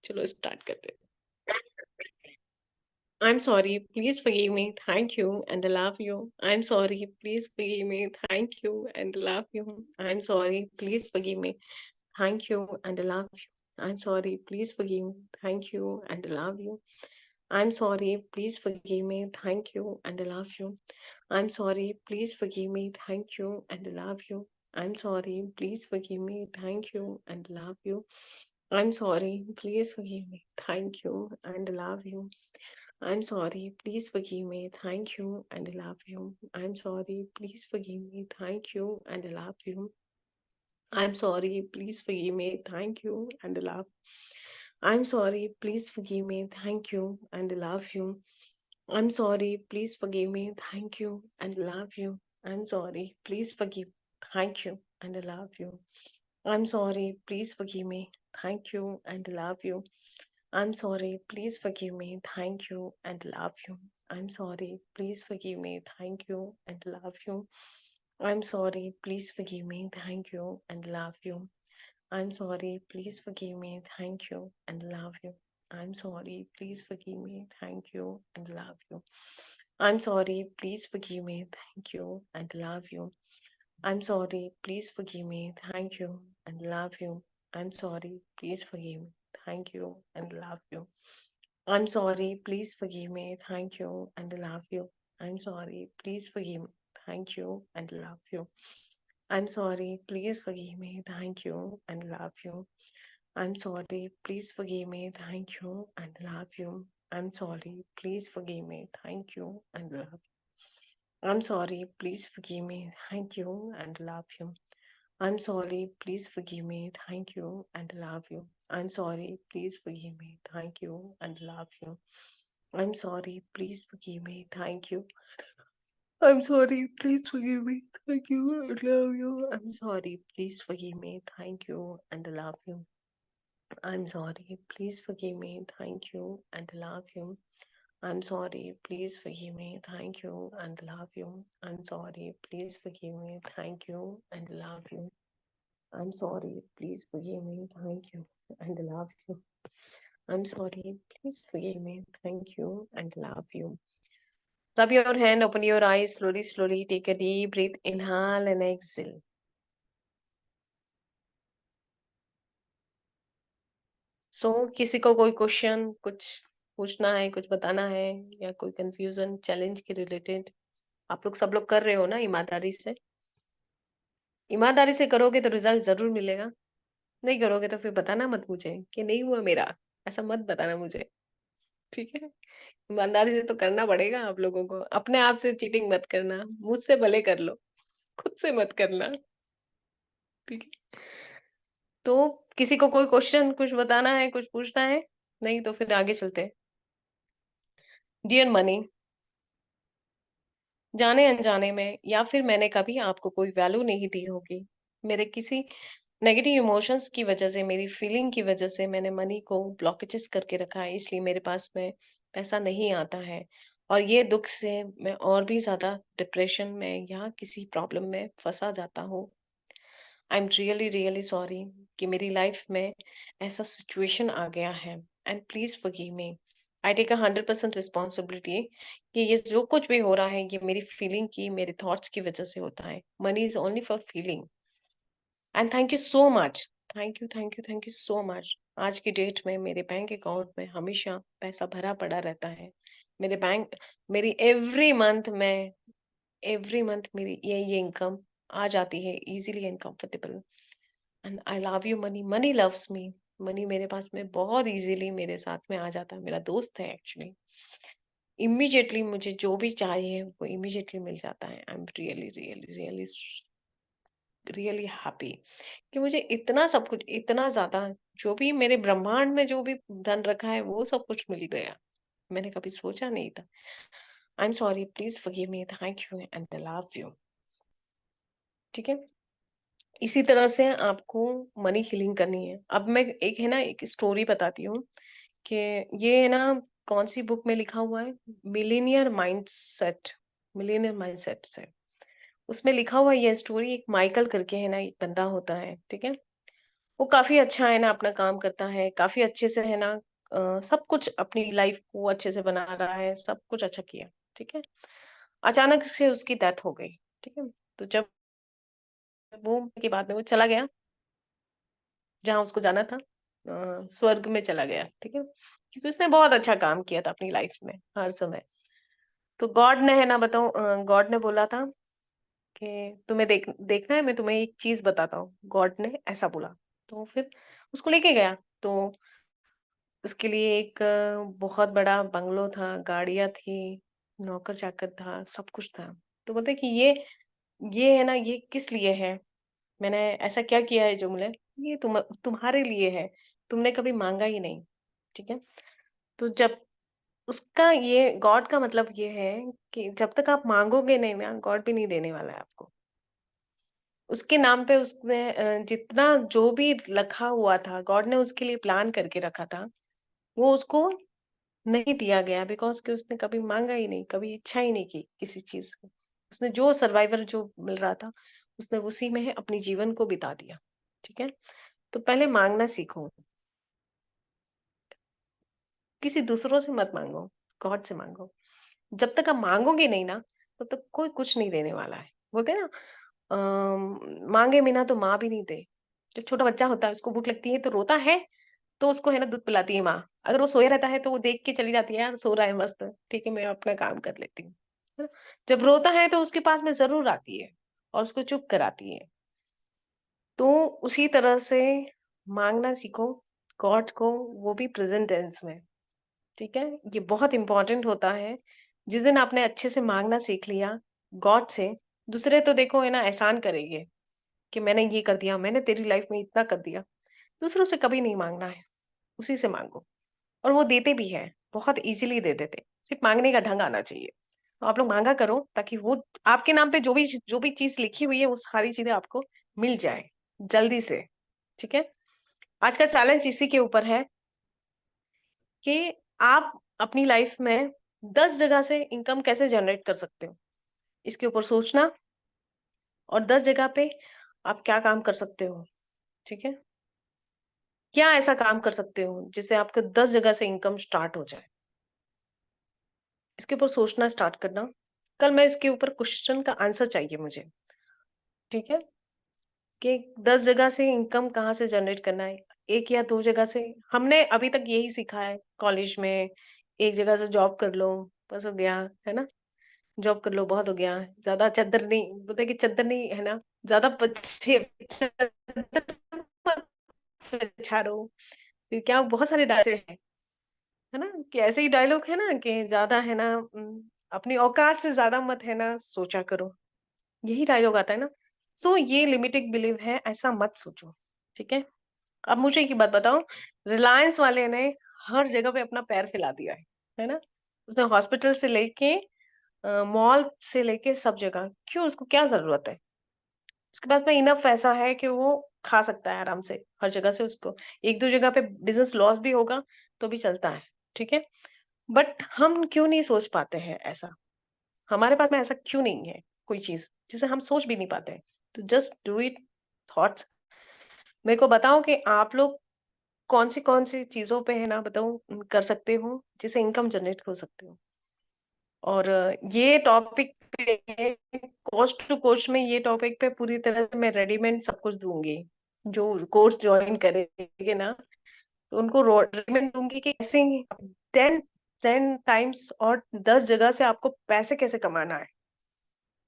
चलो स्टार्ट करते हैं। I'm sorry, please forgive me. Thank you and I love you. I'm sorry, please forgive me. Thank you and I love you. I'm sorry, please forgive me. Thank you and I love you. I'm sorry, please forgive me. Thank you and I love you. I'm sorry, please forgive me. Thank you and I love you. I'm sorry, please forgive me. Thank you and I love you. I'm sorry, please forgive me. Thank you and I love you. I'm sorry, please forgive me. Thank you and I love you. I'm sorry, please forgive me. Thank you and I love you. I'm sorry, please forgive me. Thank you and I love you. I'm sorry, please forgive me. Thank you and I love. I'm sorry, please forgive me. Thank you and I love you. I'm sorry, please forgive me. Thank you and I love you. I'm sorry, please forgive. Thank you and I love you. I'm sorry, please forgive me. Thank you and I love you. I'm sorry, please forgive me. Thank you and love you. I'm sorry, please forgive me. Thank you and love you. I'm sorry, please forgive me. Thank you and love you. I'm sorry, please forgive me. Thank you and love you. I'm sorry, please forgive me. Thank you and love you. I'm sorry, please forgive me. Thank you and love you. I'm sorry, please forgive me. Thank you and love you. I'm sorry, please forgive me. Thank you and love you. I'm sorry, please forgive me. Thank you and love you. I'm sorry, please forgive me. Thank you and love you. I'm sorry, please forgive me. Thank you and love you. I'm sorry, please forgive me. Thank you and love you. I'm sorry, please forgive me. Thank you and love you. I'm sorry, please forgive me. Thank you and love you. I'm sorry, please forgive me. Thank you and love you. I'm sorry, please forgive me. Thank you and love you. I'm sorry, please forgive me. Thank you. I'm sorry, please forgive me. Thank you and love you. I'm sorry, please forgive me. Thank you and love you. I'm sorry, please forgive me. Thank you and love you. I'm sorry, please forgive me. Thank you and love you. I'm sorry, please forgive me. Thank you and love you. I'm sorry, please forgive me. Thank you and love you. I'm sorry, please forgive me. Thank you and love you. Rub your hand, open your eyes, slowly, slowly take a deep breath, inhale and exhale. किसी को कोई question, कुछ पूछना है, कुछ बताना है या कोई कंफ्यूजन, चैलेंज के रिलेटेड? आप लोग सब लोग कर रहे हो ना ईमानदारी से? ईमानदारी से करोगे तो रिजल्ट ज़रूर मिलेगा। नहीं करोगे तो फिर बताना मत मुझे कि नहीं हुआ मेरा, ऐसा मत बताना मुझे, ठीक है? ईमानदारी से तो करना पड़ेगा आप लोगों को। अपने आप से चीटिंग मत करना, मुझसे भले कर लो, खुद से मत करना, ठीक है? तो किसी को कोई क्वेश्चन कुछ बताना है, कुछ पूछना है? नहीं तो फिर आगे चलते हैं। डियर मनी, जाने-अनजाने में या फिर मैंने कभी आपको कोई वैल्यू नहीं दी होगी। मेरे किसी नेगेटिव इमोशंस की वजह से, मेरी फीलिंग की वजह से मैंने मनी को ब्लॉकेजेस करके रखा है, इसलिए मेरे पास में पैसा नहीं आता है। और ये दुःख से मैं और भी ज़्यादा डिप्रेशन में या किसी प्रॉब्लम में फँसा जाता हूँ। I am really, really sorry कि मेरी लाइफ में ऐसा सिचुएशन आ गया है and please forgive me. I take 100% responsibility कि ये जो कुछ भी हो रहा है, ये मेरी फीलिंग की, मेरे थॉट्स की वजह से होता है। Money is only for feeling. And thank you so much. Thank you, thank you, thank you so much. आज की डेट में मेरे बैंक अकाउंट में हमेशा पैसा भरा पड़ा रहता है। मेरे बैंक मेरी एवरी मंथ मेरी ये इनकम आ जाती है easily and comfortable. And I love you money, money loves me. Money मेरे पास में बहुत इज़िली मेरे साथ में आ जाता है। मेरा दोस्त है एक्चुअली। इमीडिएटली मुझे जो भी चाहिए वो इमीडिएटली मिल जाता है। आई am really, really, really really happy कि मुझे इतना सब कुछ, इतना ज़्यादा, जो भी मेरे ब्रह्मांड में जो भी धन रखा है वो सब कुछ मिल गया। मैंने कभी सोचा नहीं था। I am sorry, please forgive me, thank you and I love you. ठीक है? इसी तरह से आपको मनी हीलिंग करनी है। अब मैं एक है ना एक स्टोरी बताती हूँ कि ये है ना कौन-सी बुक में लिखा हुआ है, मिलेनियर माइंडसेट, मिलेनियर माइंडसेट से। उसमें लिखा हुआ है ये स्टोरी, एक माइकल करके है ना एक बंदा होता है, ठीक है? वो काफ़ी अच्छा है ना अपना काम करता है, काफ़ी अच्छे से है ना सब कुछ अपनी लाइफ़ को अच्छे से बना रहा है, सब कुछ अच्छा किया, ठीक है? अचानक से उसकी डेथ हो गई, ठीक है? तो जब वो के बाद में वो चला गया, जहाँ उसको जाना था स्वर्ग में चला गया, ठीक है? क्योंकि उसने बहुत अच्छा काम किया था अपनी लाइफ़ में, हर समय। तो गॉड ने है ना बताऊँ गॉड ने बोला था कि तुम्हें देखना है मैं तुम्हें एक चीज़ बताता हूँ, गॉड ने ऐसा बोला। तो फिर उसको लेके गया, तो उसके लिए एक बहुत बड़ा बंगलो था, गाड़ियाँ थी, नौकर-चाकर था, सब कुछ था। तो बोलते हैं कि ये है ना, ये किस लिए है? मैंने ऐसा क्या किया है जो मिले? ये तुम्हारे लिए है, तुमने कभी माँगा ही नहीं, ठीक है? तो जब उसका ये गॉड का मतलब ये है कि जब तक आप माँगोगे नहीं ना, गॉड भी नहीं देने वाला है आपको। उसके नाम पे उसने जितना जो भी रखा हुआ था, गॉड ने उसके लिए प्लान करके रखा था, वो उसको नहीं दिया गया बिकॉज़ कि उसने कभी माँगा ही नहीं, कभी इच्छा ही नहीं की किसी चीज़ की। उसने जो सर्वाइवल जो मिल रहा था, उसने उसी में अपने जीवन को बिता दिया, ठीक है? तो पहले माँगना सीखो, किसी दूसरों से मत माँगो, गॉड से माँगो। जब तक आप माँगोगे नहीं ना, तब तक कोई कुछ नहीं देने वाला है। बोलते हैं ना माँगे बिना तो माँ भी नहीं दे। जब छोटा बच्चा होता है, उसको भूख लगती है तो रोता है, तो उसको है ना दूध पिलाती है माँ। अगर वो सोया रहता है तो वो देख के चली जाती है, यार सो रहा है मस्त, ठीक है मैं अपना काम कर लेती हूँ। है ना? जब रोता है तो उसके पास में ज़रूर आती है और उसको चुप कराती है। तो उसी तरह से माँगना सीखो गॉड को, वो भी प्रेज़ेंट टेंस में, ठीक है? ये बहुत इम्पोर्टेंट होता है। जिस दिन आपने अच्छे से माँगना सीख लिया गॉड से, दूसरे तो देखो है ना एहसान करेंगे कि मैंने ये कर दिया, मैंने तेरी लाइफ़ में इतना कर दिया। दूसरों से कभी नहीं माँगना है, उसी से माँगो। और वो देते भी हैं, बहुत ईज़िली दे देते। सिर्फ़ माँगने का ढंग आना चाहिए। तो आप लोग माँगा करो ताकि वो आपके नाम पे जो भी चीज़ लिखी हुई है, वो सारी चीज़ें आपको मिल जाए, जल्दी से। ठीक है? आज का चैलेंज इसी के ऊपर है कि आप अपनी लाइफ़ में 10 जगह से इनकम कैसे जनरेट कर सकते हो? इसके ऊपर सोचना और 10 जगह पे आप क्या काम कर सकते हो, ठीक है? क्या ऐसा काम कर सकते हो जिससे आपका 10 जगह से इनकम स्टार्ट हो जाए? इसके ऊपर सोचना स्टार्ट करना। कल मैं इसके ऊपर क्वेश्चन का आंसर चाहिए मुझे, ठीक है? कि 10 जगह से इनकम कहाँ से जनरेट करना है? 1 या 2 जगह से हमने अभी तक यही सीखा है कॉलेज में, एक जगह से जॉब कर लो, बस हो गया, है ना? जॉब कर लो, बहुत हो गया। ज़्यादा चद्दर नहीं बोलते हैं कि चद्दर नहीं है ना, ज़्यादा पछे चद्दर मत बिछारो। फिर क्या बहुत सारे डायलॉग है ना? कि ऐसे ही डायलॉग है ना कि ज़्यादा है ना अपनी औकात से ज़्यादा मत है ना सोचा करो। यही डायलॉग आता है ना? सो ये लिमिटिंग बिलीव है, ऐसा मत सोचो, ठीक है? अब मुझे एक बात बताओ, रिलायंस वाले ने हर जगह पे अपना पैर फैला दिया है ना? उसने हॉस्पिटल से लेके मॉल से लेके सब जगह, क्यों उसको क्या ज़रूरत है? उसके पास में इनफ पैसा है कि वो खा सकता है आराम से, हर जगह से उसको 1-2 जगह पे बिज़नेस लॉस भी होगा, तो भी चलता है, ठीक है? बट हम क्यों नहीं सोच पाते हैं ऐसा? हमारे पास में ऐसा क्यों नहीं है कोई चीज़, जिसे हम सोच भी नहीं पाते हैं? तो जस्ट डू इट थॉट्स मेरे को बताओ कि आप लोग कौन-सी चीज़ों पे है ना बताऊँ कर सकते हो, जिससे इनकम जनरेट हो सकते हो? और ये टॉपिक पे कोस्ट टू कोस्ट में ये टॉपिक पे पूरी तरह से मैं रेडीमेड सब कुछ दूँगी। जो कोर्स जॉइन करेंगे ना, तो उनको रेडीमेड दूँगी कि कैसे 10 10 टाइम्स और 10 जगह से आपको पैसे कैसे कमाना है।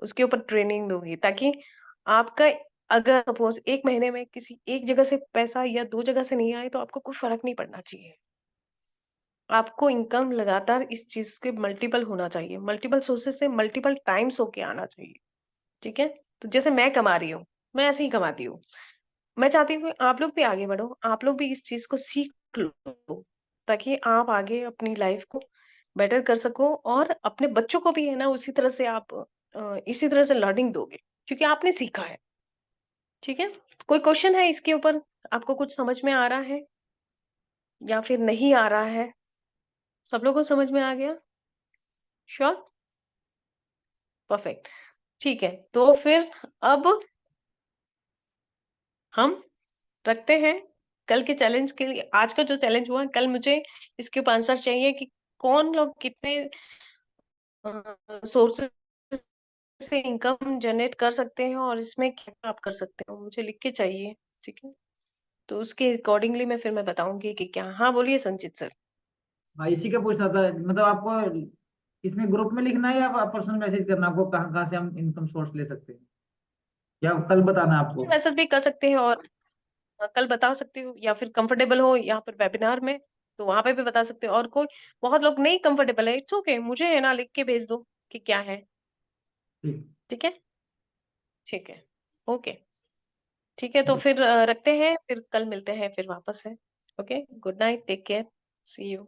उसके ऊपर ट्रेनिंग दूँगी ताकि आपका अगर सपोज़ 1 महीने में किसी एक जगह से पैसा या 2 जगह से नहीं आए तो आपको कोई फ़र्क नहीं पड़ना चाहिए। आपको इनकम लगातार इस चीज़ के मल्टीपल होना चाहिए। मल्टीपल सोर्सेज़ से मल्टीपल टाइम्स होके आना चाहिए, ठीक है? तो जैसे मैं कमा रही हूँ, मैं ऐसे ही कमाती हूँ। मैं चाहती हूँ कि आप लोग भी आगे बढ़ो, आप लोग भी इस चीज़ को सीख लो, ताकि आप आगे अपनी लाइफ़ को बेटर कर सको और अपने बच्चों को भी है ना उसी तरह से आप इसी तरह से लर्निंग दोगे, क्योंकि आपने सीखा है, ठीक है? कोई क्वेश्चन है इसके ऊपर? आपको कुछ समझ में आ रहा है या फिर नहीं आ रहा है? सब लोगों को समझ में आ गया? श्योर? परफेक्ट। ठीक है, तो फिर अब हम रखते हैं कल के चैलेंज के लिए। आज का जो चैलेंज हुआ, कल मुझे इसके ऊपर आंसर चाहिए कि कौन लोग कितने सोर्सेस से इनकम जनरेट कर सकते हैं और इसमें क्या आप कर सकते हो, मुझे लिख के चाहिए। ठीक है, तो उसके अकॉर्डिंगली मैं फिर मैं बताऊंगी कि क्या। हाँ बोलिए संजीत सर। हाँ, इसी का पूछना था, मतलब आपको इसमें ग्रुप में लिखना है या पर्सनल मैसेज करना है आपको, कहाँ कहाँ से हम इनकम सोर्स ले सकते हैं, या कल बताना है आपको? मैसेज भी कर सकते हैं और कल बता सकती हूँ, या फिर कंफर्टेबल हो यहाँ पर वेबिनार में तो वहां पे भी बता सकते हो। और कोई बहुत लोग नहीं कंफर्टेबल है, इट्स ओके, मुझे है ना लिख के भेज दो कि क्या है। ठीक। ठीक है, ठीक है, ओके। ठीक है, तो फिर रखते हैं, फिर कल मिलते हैं फिर वापस से। Okay, good night, take care, see you.